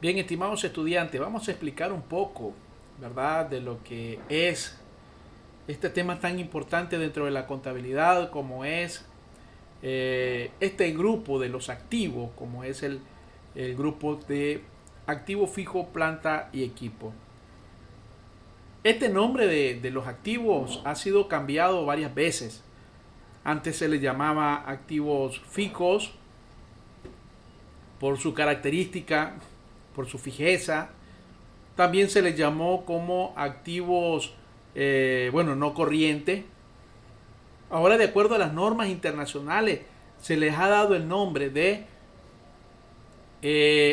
Bien, estimados estudiantes, vamos a explicar un poco, ¿verdad?, de lo que es este tema tan importante dentro de la contabilidad, como es este grupo de los activos, como es el grupo de activo fijo, planta y equipo. Este nombre de los activos ha sido cambiado varias veces. Antes se les llamaba activos fijos por su característica, por su fijeza. También se les llamó como activos, no corriente. Ahora, de acuerdo a las normas internacionales, se les ha dado el nombre de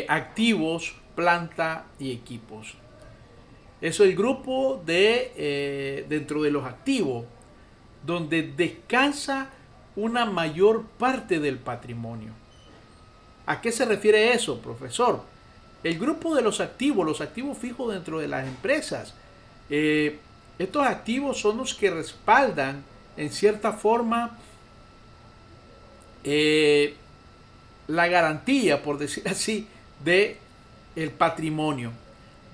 activos, planta y equipos. Eso es el grupo dentro de los activos, donde descansa una mayor parte del patrimonio. ¿A qué se refiere eso, profesor? El grupo de los activos fijos dentro de las empresas. Estos activos son los que respaldan, en cierta forma, la garantía, por decir así, de el patrimonio.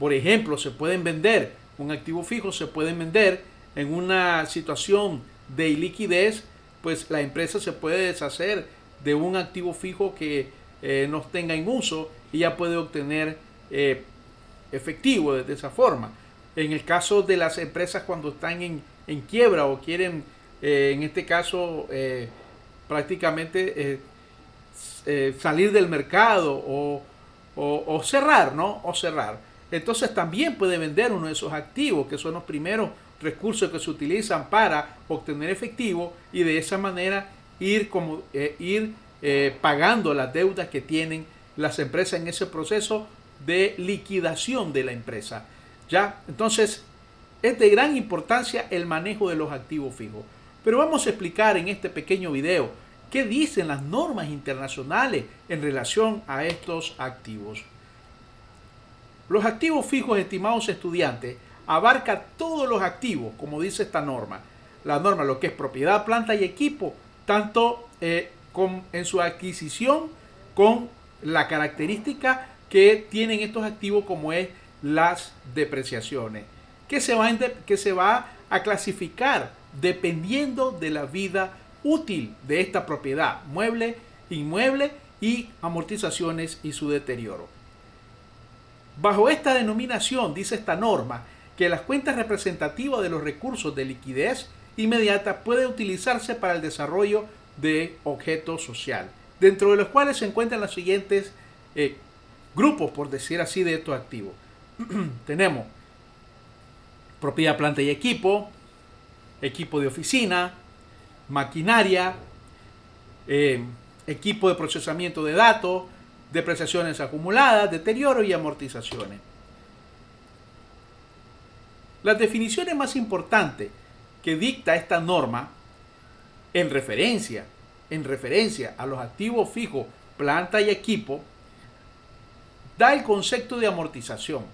Por ejemplo, se pueden vender, un activo fijo se puede vender en una situación de iliquidez, pues la empresa se puede deshacer de un activo fijo que no tenga en uso y ya puede obtener efectivo de esa forma. En el caso de las empresas cuando están en quiebra o quieren, en este caso, prácticamente salir del mercado o cerrar, ¿no? O cerrar. Entonces también puede vender uno de esos activos, que son los primeros recursos que se utilizan para obtener efectivo y de esa manera ir pagando las deudas que tienen las empresas en ese proceso de liquidación de la empresa. ¿Ya? Entonces, es de gran importancia el manejo de los activos fijos. Pero vamos a explicar en este pequeño video qué dicen las normas internacionales en relación a estos activos. Los activos fijos, estimados estudiantes, abarca todos los activos, como dice esta norma. La norma, lo que es propiedad, planta y equipo, tanto en su adquisición con la característica que tienen estos activos, como es las depreciaciones, que se va a clasificar dependiendo de la vida útil de esta propiedad, mueble, inmueble y amortizaciones y su deterioro. Bajo esta denominación dice esta norma que las cuentas representativas de los recursos de liquidez inmediata pueden utilizarse para el desarrollo de objeto social, dentro de los cuales se encuentran los siguientes grupos, por decir así, de estos activos. Tenemos propiedad, planta y equipo, equipo de oficina, maquinaria, equipo de procesamiento de datos, depreciaciones acumuladas, deterioro y amortizaciones. Las definiciones más importantes que dicta esta norma en referencia a los activos fijos, planta y equipo, da el concepto de amortización.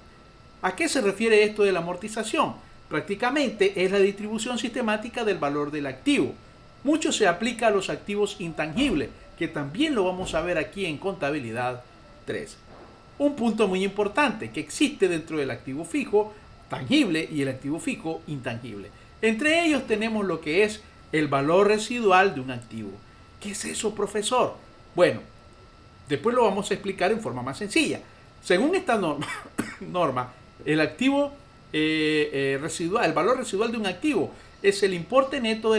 ¿A qué se refiere esto de la amortización? Prácticamente es la distribución sistemática del valor del activo. Mucho se aplica a los activos intangibles, que también lo vamos a ver aquí en contabilidad 3. Un punto muy importante que existe dentro del activo fijo tangible y el activo fijo intangible. Entre ellos tenemos lo que es el valor residual de un activo. ¿Qué es eso, profesor? Bueno, después lo vamos a explicar en forma más sencilla. Según esta norma, el activo residual, el valor residual de un activo es el importe neto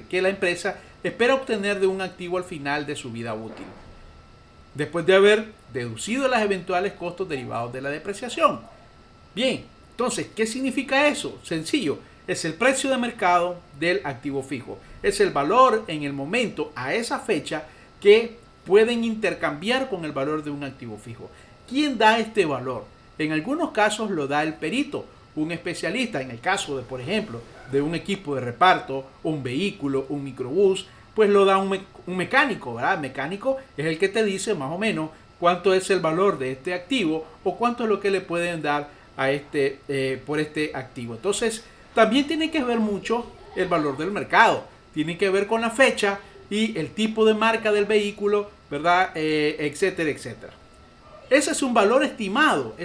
que la empresa espera obtener de un activo al final de su vida útil, después de haber deducido los eventuales costos derivados de la depreciación. Bien, entonces, ¿qué significa eso? Sencillo, es el precio de mercado del activo fijo. Es el valor en el momento, a esa fecha, que pueden intercambiar con el valor de un activo fijo. ¿Quién da este valor? En algunos casos lo da el perito, un especialista. En el caso de, por ejemplo, de un equipo de reparto, un vehículo, un microbús, pues lo da un mecánico, ¿verdad? El mecánico es el que te dice más o menos cuánto es el valor de este activo o cuánto es lo que le pueden dar a por este activo. Entonces, también tiene que ver mucho el valor del mercado. Tiene que ver con la fecha y el tipo de marca del vehículo, ¿verdad? Etcétera, etcétera. Ese es un valor estimado,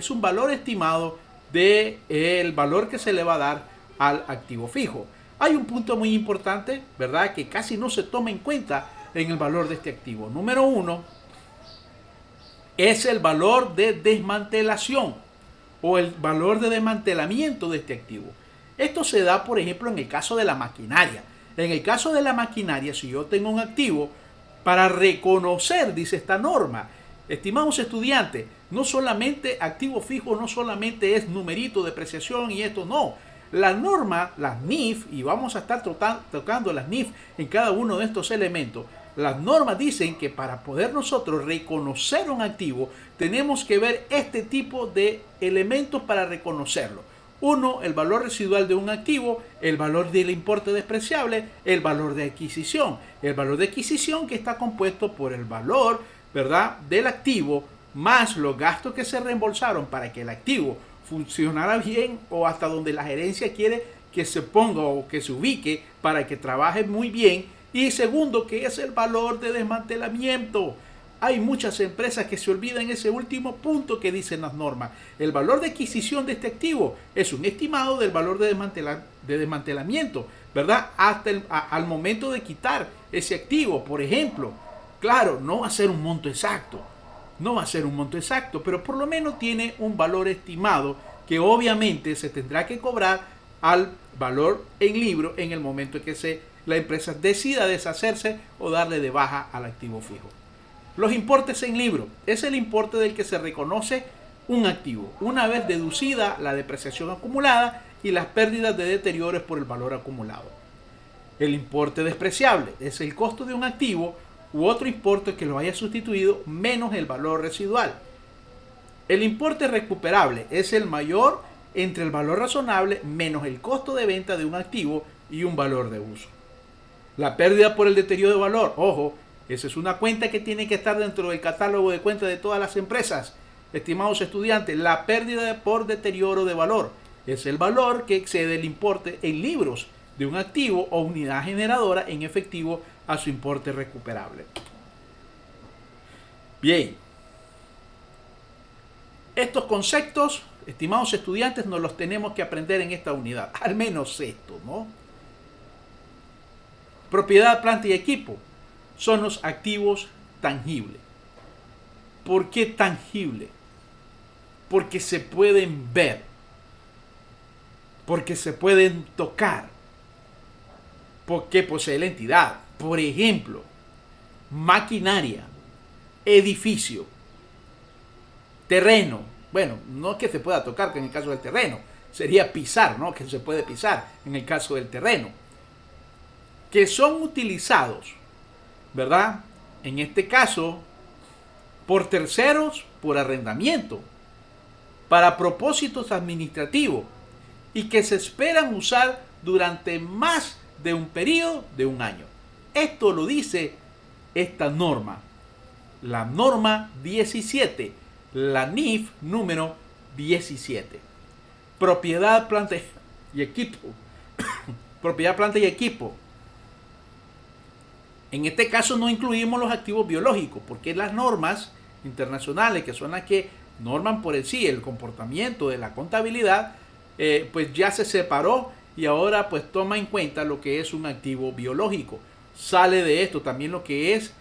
del valor que se le va a dar al activo fijo. Hay un punto muy importante, ¿verdad?, que casi no se toma en cuenta en el valor de este activo. Número uno es el valor de desmantelación o el valor de desmantelamiento de este activo. Esto se da, por ejemplo, en el caso de la maquinaria. En el caso de la maquinaria, si yo tengo un activo, para reconocer, dice esta norma, estimados estudiantes, no solamente activo fijo, no solamente es numerito, depreciación y esto, no. La norma, las NIF, y vamos a estar tocando las NIF en cada uno de estos elementos, las normas dicen que para poder nosotros reconocer un activo, tenemos que ver este tipo de elementos para reconocerlo. Uno, el valor residual de un activo, el valor del importe despreciable, el valor de adquisición. El valor de adquisición que está compuesto por el valor, ¿verdad?, del activo más los gastos que se reembolsaron para que el activo funcionara bien o hasta donde la gerencia quiere que se ponga o que se ubique para que trabaje muy bien. Y segundo, que es el valor de desmantelamiento. Hay muchas empresas que se olvidan ese último punto que dicen las normas. El valor de adquisición de este activo es un estimado del valor de desmantelamiento, ¿verdad? Hasta al momento de quitar ese activo, por ejemplo. Claro, no va a ser un monto exacto, pero por lo menos tiene un valor estimado que obviamente se tendrá que cobrar al valor en libro en el momento en que la empresa decida deshacerse o darle de baja al activo fijo. Los importes en libro es el importe del que se reconoce un activo, una vez deducida la depreciación acumulada y las pérdidas de deterioros por el valor acumulado. El importe despreciable es el costo de un activo u otro importe que lo haya sustituido menos el valor residual. El importe recuperable es el mayor entre el valor razonable menos el costo de venta de un activo y un valor de uso. La pérdida por el deterioro de valor, ojo, esa es una cuenta que tiene que estar dentro del catálogo de cuentas de todas las empresas. Estimados estudiantes, la pérdida por deterioro de valor es el valor que excede el importe en libros de un activo o unidad generadora en efectivo a su importe recuperable. Bien, estos conceptos, estimados estudiantes, nos los tenemos que aprender en esta unidad, al menos esto, ¿no? Propiedad, planta y equipo son los activos tangibles. ¿Por qué tangible? Porque se pueden ver, porque se pueden tocar, porque posee la entidad. Por ejemplo, maquinaria, edificio, terreno. Bueno, no es que se pueda tocar, que en el caso del terreno sería pisar, ¿no? Que se puede pisar en el caso del terreno. Que son utilizados, ¿verdad?, en este caso, por terceros, por arrendamiento, para propósitos administrativos y que se esperan usar durante más de un periodo de un año. Esto lo dice esta norma, la norma 17, la NIF número 17. Propiedad, planta y equipo. Propiedad, planta y equipo. En este caso no incluimos los activos biológicos, porque las normas internacionales, que son las que norman por sí el comportamiento de la contabilidad, pues ya se separó y ahora pues toma en cuenta lo que es un activo biológico. Sale de esto también lo que es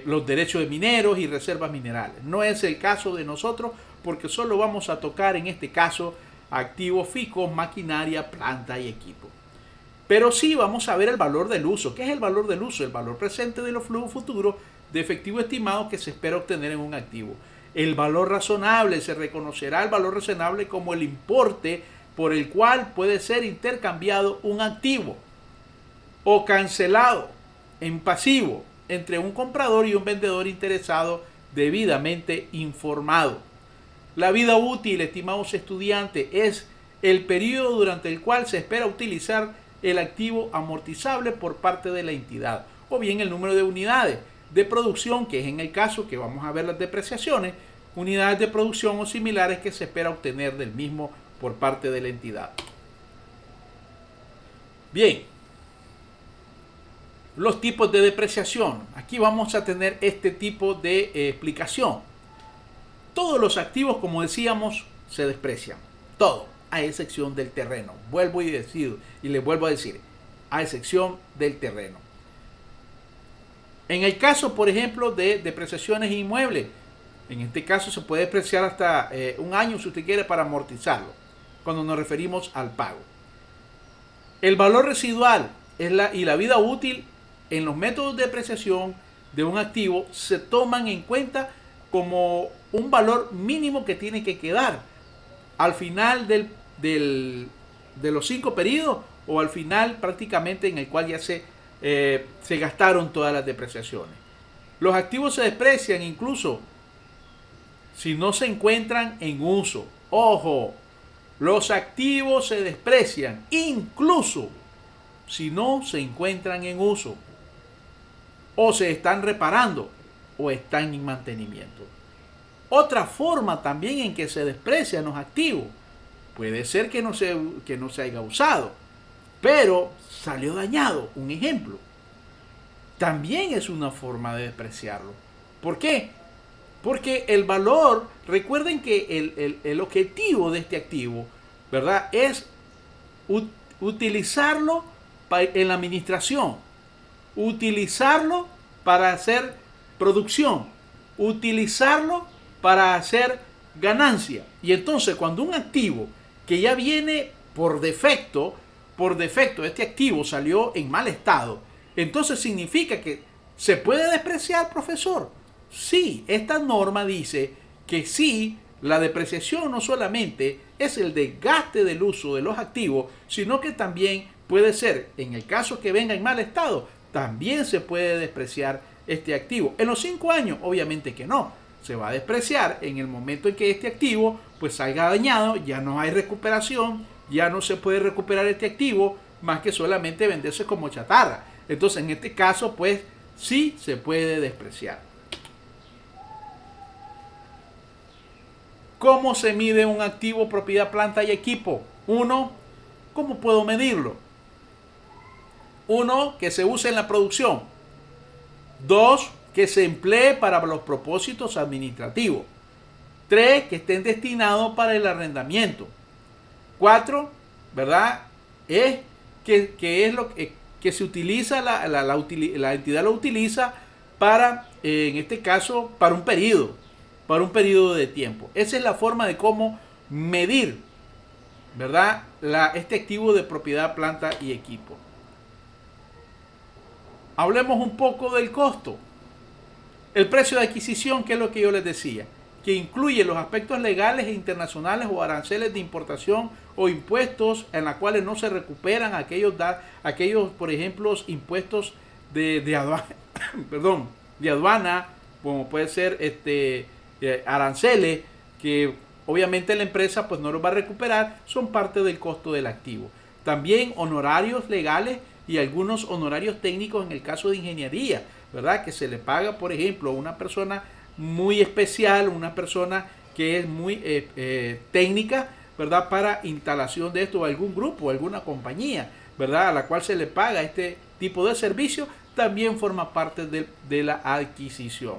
los derechos de mineros y reservas minerales. No es el caso de nosotros, porque solo vamos a tocar en este caso activos fijos, maquinaria, planta y equipo. Pero sí vamos a ver el valor del uso. ¿Qué es el valor del uso? El valor presente de los flujos futuros de efectivo estimado que se espera obtener en un activo. El valor razonable, se reconocerá el valor razonable como el importe por el cual puede ser intercambiado un activo o cancelado en pasivo entre un comprador y un vendedor interesado debidamente informado. La vida útil, estimados estudiantes, es el periodo durante el cual se espera utilizar el activo amortizable por parte de la entidad, o bien el número de unidades de producción, que es en el caso que vamos a ver las depreciaciones, unidades de producción o similares que se espera obtener del mismo por parte de la entidad. Bien, los tipos de depreciación. Aquí vamos a tener este tipo de explicación. Todos los activos, como decíamos, se desprecian. Todo, a excepción del terreno. Vuelvo y les vuelvo a decir, a excepción del terreno. En el caso, por ejemplo, de depreciaciones inmuebles, en este caso se puede despreciar hasta un año si usted quiere para amortizarlo, cuando nos referimos al pago. El valor residual y la vida útil en los métodos de depreciación de un activo se toman en cuenta como un valor mínimo que tiene que quedar al final de los 5 periodos o al final prácticamente en el cual ya se gastaron todas las depreciaciones. Los activos se desprecian incluso si no se encuentran en uso. Ojo, los activos se desprecian incluso si no se encuentran en uso, o se están reparando, o están en mantenimiento. Otra forma también en que se desprecian los activos, puede ser que no se haya usado, pero salió dañado. Un ejemplo. También es una forma de despreciarlo. ¿Por qué? Porque el valor, recuerden que el objetivo de este activo, ¿verdad?, es utilizarlo en la administración, utilizarlo para hacer producción, utilizarlo para hacer ganancia. Y entonces cuando un activo que ya viene por defecto, este activo salió en mal estado, entonces significa que se puede despreciar, profesor. Sí, esta norma dice que sí, la depreciación no solamente es el desgaste del uso de los activos, sino que también puede ser, en el caso que venga en mal estado, también se puede despreciar este activo. En los 5 años, obviamente que no. Se va a despreciar en el momento en que este activo pues salga dañado, ya no hay recuperación, ya no se puede recuperar este activo, más que solamente venderse como chatarra. Entonces, en este caso, pues sí se puede despreciar. ¿Cómo se mide un activo, propiedad, planta y equipo? 1. ¿Cómo puedo medirlo? 1. Que se use en la producción. 2. Que se emplee para los propósitos administrativos. 3. Que estén destinados para el arrendamiento. 4. ¿Verdad? Es que es lo que se utiliza, la entidad lo utiliza para, en este caso, para un periodo de tiempo. Esa es la forma de cómo medir, ¿verdad?, este activo de propiedad, planta y equipo. Hablemos un poco del costo. El precio de adquisición, que es lo que yo les decía, que incluye los aspectos legales e internacionales o aranceles de importación o impuestos en los cuales no se recuperan aquellos por ejemplo, impuestos de aduana, perdón, de aduana, como puede ser aranceles, que obviamente la empresa pues no los va a recuperar, son parte del costo del activo. También honorarios legales y algunos honorarios técnicos en el caso de ingeniería, ¿verdad?, que se le paga, por ejemplo, a una persona muy especial, una persona que es muy técnica, ¿verdad?, para instalación de esto, o algún grupo, o alguna compañía, ¿verdad?, a la cual se le paga este tipo de servicio, también forma parte de la adquisición.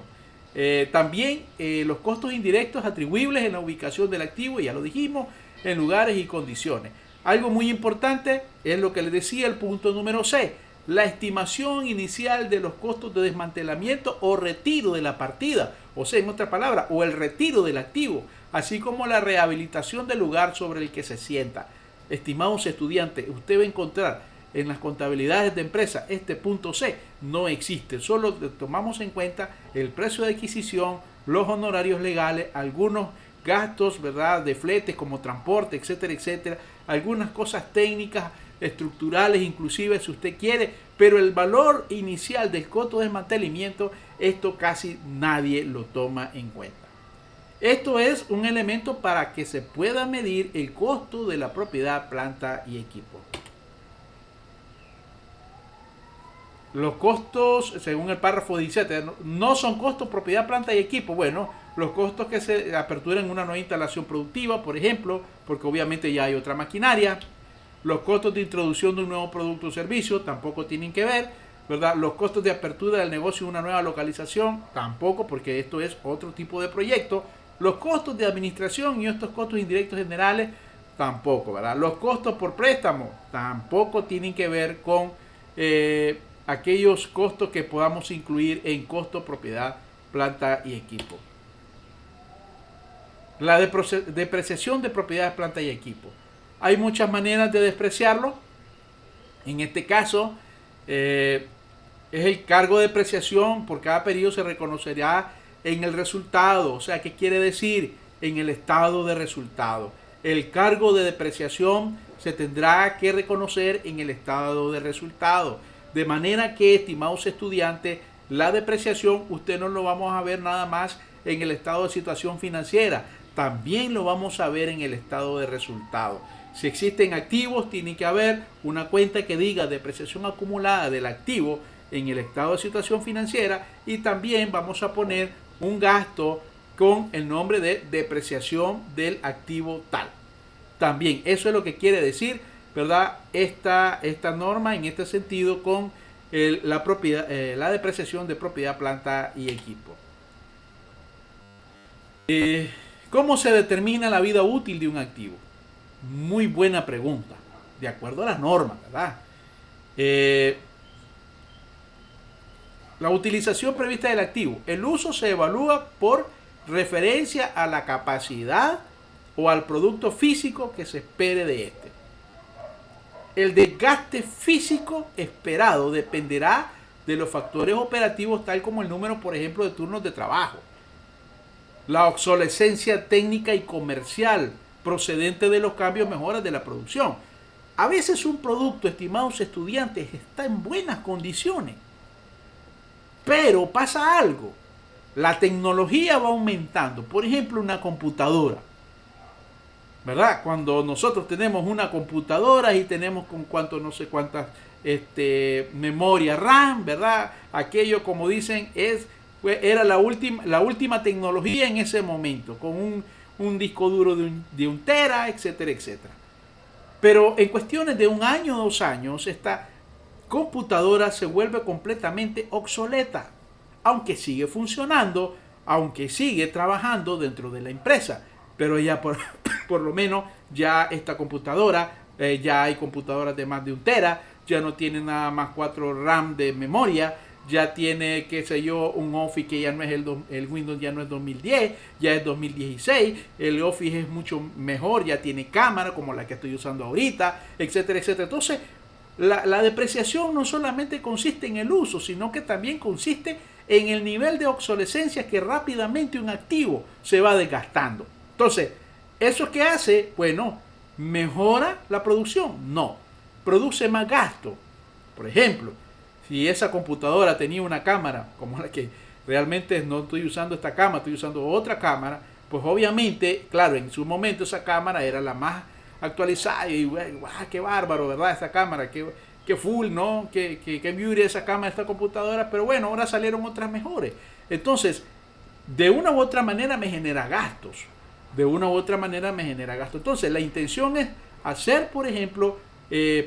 También los costos indirectos atribuibles en la ubicación del activo, ya lo dijimos, en lugares y condiciones. Algo muy importante es lo que les decía, el punto número C, la estimación inicial de los costos de desmantelamiento o retiro de la partida, o sea, en otra palabra, o el retiro del activo, así como la rehabilitación del lugar sobre el que se sienta. Estimados estudiantes, usted va a encontrar en las contabilidades de empresa este punto C no existe, solo tomamos en cuenta el precio de adquisición, los honorarios legales, algunos gastos, ¿verdad?, de fletes como transporte, etcétera, etcétera, algunas cosas técnicas, estructurales inclusive si usted quiere, pero el valor inicial del costo de desmantelamiento, esto casi nadie lo toma en cuenta. Esto es un elemento para que se pueda medir el costo de la propiedad, planta y equipo. Los costos, según el párrafo 17, no son costos, propiedad, planta y equipo. Bueno, los costos que se aperturan una nueva instalación productiva, por ejemplo, porque obviamente ya hay otra maquinaria. Los costos de introducción de un nuevo producto o servicio tampoco tienen que ver, ¿verdad? Los costos de apertura del negocio en una nueva localización tampoco, porque esto es otro tipo de proyecto. Los costos de administración y estos costos indirectos generales tampoco, ¿verdad? Los costos por préstamo tampoco tienen que ver con aquellos costos que podamos incluir en costo, propiedad, planta y equipo. La depreciación de propiedades, planta y equipo. Hay muchas maneras de despreciarlo. En este caso, es el cargo de depreciación por cada periodo se reconocerá en el resultado. O sea, ¿qué quiere decir? En el estado de resultado. El cargo de depreciación se tendrá que reconocer en el estado de resultado. De manera que, estimados estudiantes, la depreciación usted no lo vamos a ver nada más en el estado de situación financiera. También lo vamos a ver en el estado de resultado. Si existen activos, tiene que haber una cuenta que diga depreciación acumulada del activo en el estado de situación financiera, y también vamos a poner un gasto con el nombre de depreciación del activo tal. También eso es lo que quiere decir, ¿verdad? Esta norma en este sentido con la depreciación de propiedad, planta y equipo. ¿Cómo se determina la vida útil de un activo? Muy buena pregunta. De acuerdo a las normas, ¿verdad? La utilización prevista del activo. El uso se evalúa por referencia a la capacidad o al producto físico que se espere de este. El desgaste físico esperado dependerá de los factores operativos, tal como el número, por ejemplo, de turnos de trabajo. La obsolescencia técnica y comercial procedente de los cambios, mejoras de la producción. A veces un producto, estimados estudiantes, está en buenas condiciones, pero pasa algo. La tecnología va aumentando. Por ejemplo, una computadora, ¿verdad? Cuando nosotros tenemos una computadora y tenemos con no sé cuántas memoria RAM, ¿verdad? Aquello, como dicen, era la última tecnología en ese momento, con un disco duro de un tera, etcétera, etcétera. Pero en cuestiones de 1 año o 2 años, esta computadora se vuelve completamente obsoleta, aunque sigue funcionando, aunque sigue trabajando dentro de la empresa. Pero ya por lo menos ya esta computadora, ya hay computadoras de más de 1 tera, ya no tiene nada más 4 RAM de memoria, ya tiene, qué sé yo, un Office que ya no es el Windows, ya no es 2010, ya es 2016, el Office es mucho mejor, ya tiene cámara como la que estoy usando ahorita, etcétera, etcétera. Entonces, la depreciación no solamente consiste en el uso, sino que también consiste en el nivel de obsolescencia que rápidamente un activo se va desgastando. Entonces, ¿eso qué hace? Bueno, ¿mejora la producción? No, produce más gasto. Por ejemplo, si esa computadora tenía una cámara, como la que realmente no estoy usando esta cámara, estoy usando otra cámara, pues obviamente, claro, en su momento esa cámara era la más actualizada y ¡guau, qué bárbaro, ¿verdad? Esta cámara, qué full, ¿no? Qué beauty esa cámara, esta computadora, pero bueno, ahora salieron otras mejores. Entonces, de una u otra manera me genera gastos. Entonces, la intención es hacer, por ejemplo,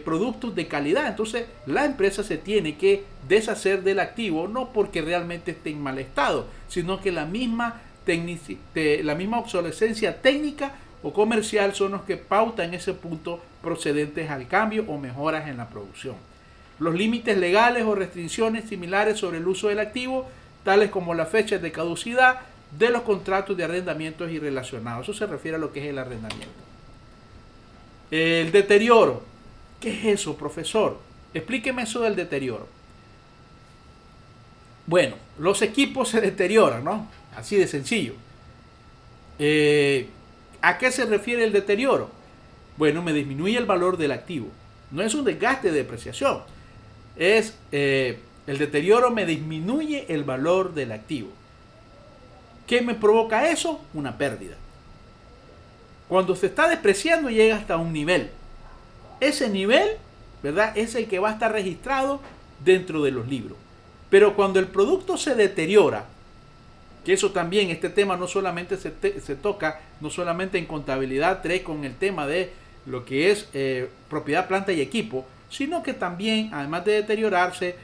productos de calidad. Entonces, la empresa se tiene que deshacer del activo, no porque realmente esté en mal estado, sino que la misma obsolescencia técnica o comercial son los que pautan ese punto procedentes al cambio o mejoras en la producción. Los límites legales o restricciones similares sobre el uso del activo, tales como las fechas de caducidad de los contratos de arrendamientos y relacionados. Eso se refiere a lo que es el arrendamiento. El deterioro. ¿Qué es eso, profesor? Explíqueme eso del deterioro. Bueno, los equipos se deterioran, ¿no? Así de sencillo. ¿A qué se refiere el deterioro? Bueno, me disminuye el valor del activo. No es un desgaste de depreciación. El deterioro me disminuye el valor del activo. ¿Qué me provoca eso? Una pérdida. Cuando se está depreciando llega hasta un nivel. Ese nivel, ¿verdad?, es el que va a estar registrado dentro de los libros. Pero cuando el producto se deteriora, que eso también, este tema no solamente se toca, no solamente en contabilidad 3 con el tema de lo que es propiedad, planta y equipo, sino que también, además de deteriorarse,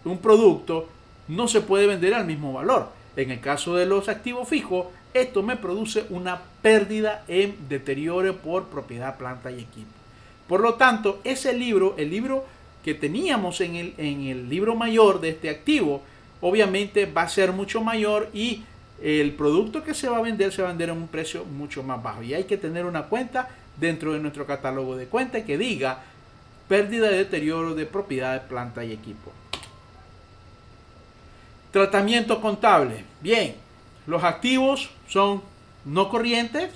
un producto no se puede vender al mismo valor. En el caso de los activos fijos, esto me produce una pérdida en deterioro por propiedad, planta y equipo. Por lo tanto, ese libro, el libro que teníamos en el libro mayor de este activo, obviamente va a ser mucho mayor y el producto que se va a vender en un precio mucho más bajo. Y hay que tener una cuenta dentro de nuestro catálogo de cuentas que diga pérdida de deterioro de propiedad, planta y equipo. Tratamiento contable. Bien, los activos son no corrientes.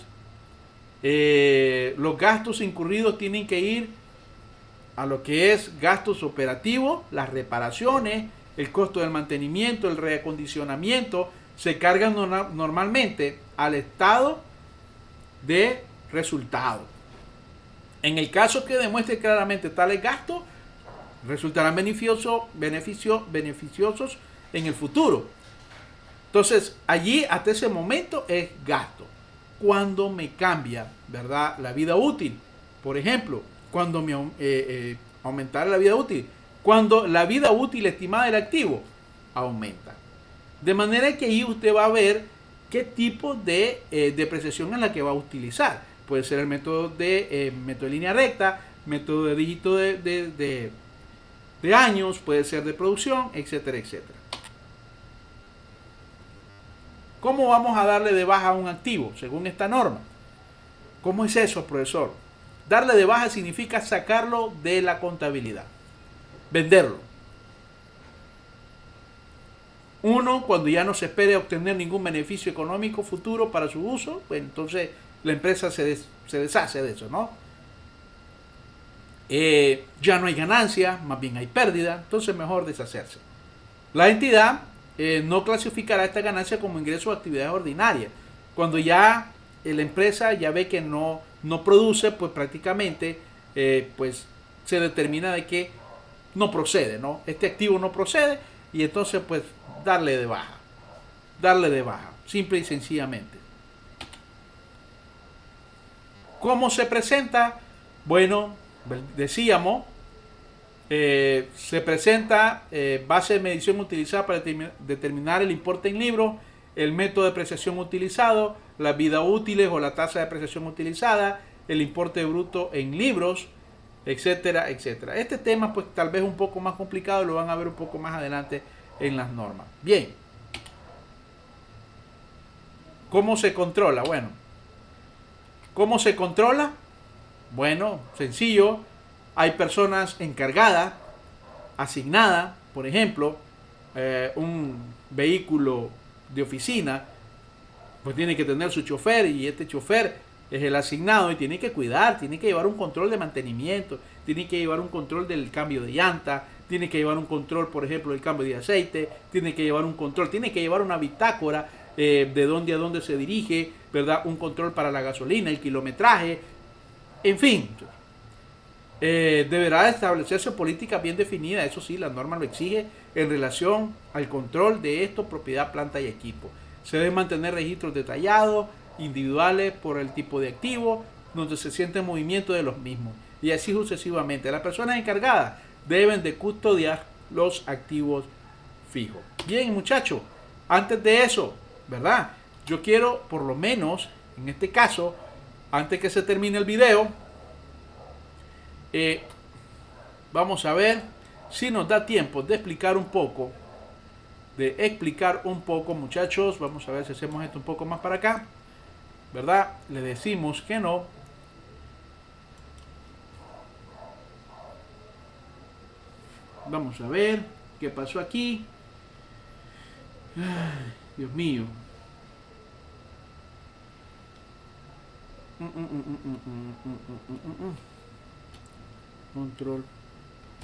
Los gastos incurridos tienen que ir a lo que es gastos operativos, las reparaciones, el costo del mantenimiento, el reacondicionamiento, se cargan normalmente al estado de resultado. En el caso que demuestre claramente tales gastos, resultarán beneficiosos en el futuro. Entonces, allí hasta ese momento es gasto. Cuando me cambia, ¿verdad?, la vida útil. Por ejemplo, cuando me aumentar la vida útil. Cuando la vida útil estimada del activo aumenta. De manera que ahí usted va a ver qué tipo de depreciación es la que va a utilizar. Puede ser el método de línea recta, método de dígito de años, puede ser de producción, etcétera, etcétera. ¿Cómo vamos a darle de baja a un activo según esta norma? ¿Cómo es eso, profesor? Darle de baja significa sacarlo de la contabilidad, venderlo. Uno, cuando ya no se espere obtener ningún beneficio económico futuro para su uso, pues entonces la empresa se deshace de eso, ¿no? Ya no hay ganancia, más bien hay pérdida, entonces mejor deshacerse. La entidad no clasificará esta ganancia como ingreso de actividades ordinarias. Cuando ya la empresa ya ve que no produce, pues prácticamente pues se determina de que no procede, ¿no? Este activo no procede y entonces pues darle de baja, simple y sencillamente. ¿Cómo se presenta? Bueno, decíamos, se presenta base de medición utilizada para determinar el importe en libros, el método de depreciación utilizado, las vidas útiles o la tasa de depreciación utilizada, el importe bruto en libros, etcétera, etcétera. Este tema pues tal vez un poco más complicado, lo van a ver un poco más adelante en las normas. Bien. ¿Cómo se controla? Bueno, ¿cómo se controla? Bueno, sencillo. Hay personas encargadas, asignadas, por ejemplo, un vehículo de oficina, pues tiene que tener su chofer y este chofer es el asignado y tiene que cuidar, tiene que llevar un control de mantenimiento, tiene que llevar un control del cambio de llanta, tiene que llevar un control, por ejemplo, del cambio de aceite, tiene que llevar un control, tiene que llevar una bitácora de dónde a dónde se dirige, ¿verdad? Un control para la gasolina, el kilometraje, en fin. Deberá establecerse política bien definida, eso sí, la norma lo exige, en relación al control de esto, propiedad, planta y equipo. Se deben mantener registros detallados, individuales por el tipo de activo, donde se siente el movimiento de los mismos, y así sucesivamente. Las personas encargadas deben de custodiar los activos fijos. Bien, muchachos, antes de eso, ¿verdad? Yo quiero, por lo menos, en este caso, antes que se termine el video, vamos a ver si nos da tiempo de explicar un poco, muchachos. Vamos a ver si hacemos esto un poco más para acá, ¿verdad? Le decimos que no. Vamos a ver qué pasó aquí. Ay, Dios mío. Control